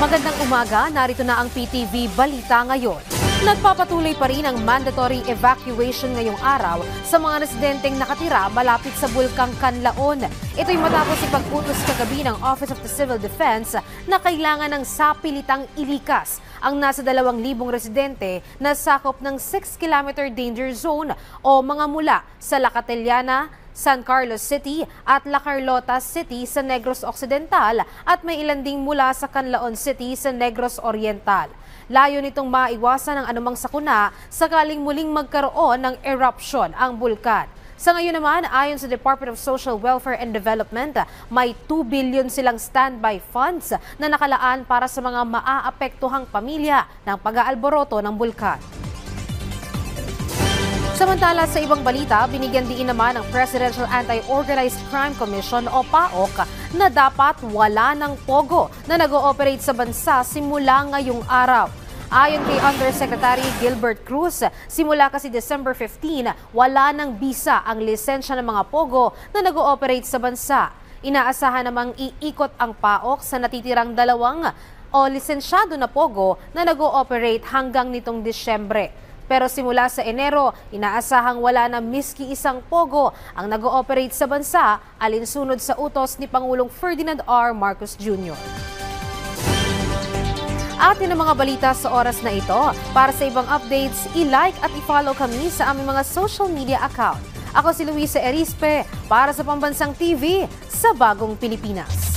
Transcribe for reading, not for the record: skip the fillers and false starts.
Magandang umaga, narito na ang PTV Balita ngayon. Nagpapatuloy pa rin ang mandatory evacuation ngayong araw sa mga residenteng nakatira malapit sa Bulkang Canlaon. Ito'y matapos ipag-utos kagabi ng Office of the Civil Defense na kailangan ng sapilitang ilikas ang nasa 2,000 residente na sakop ng 6-kilometer danger zone o mga mula sa La Catellana, San Carlos City at La Carlota City sa Negros Occidental at may ilan ding mula sa Canlaon City sa Negros Oriental. Layo nitong maiwasan ang anumang sakuna sakaling muling magkaroon ng eruption ang bulkan. Sa ngayon naman, ayon sa Department of Social Welfare and Development, may 2 billion silang standby funds na nakalaan para sa mga maaapektuhang pamilya ng pag-aalboroto ng bulkan. Samantala sa ibang balita, binigyan din naman ng Presidential Anti-Organized Crime Commission o PAOK na dapat wala ng pogo na nag-ooperate sa bansa simula ngayong araw. Ayon kay Undersecretary Gilbert Cruz, simula kasi December 15, wala ng bisa ang lisensya ng mga pogo na nag-ooperate sa bansa. Inaasahan namang iikot ang PAOK sa natitirang 2 lisensyado na pogo na nag-ooperate hanggang nitong Disyembre. Pero simula sa Enero, inaasahang wala na miski isang pogo ang nag-ooperate sa bansa alinsunod sa utos ni Pangulong Ferdinand R. Marcos Jr. At yun ang mga balita sa oras na ito. Para sa ibang updates, i-like at i-follow kami sa aming mga social media account. Ako si Luisa Erispe para sa Pambansang TV sa Bagong Pilipinas.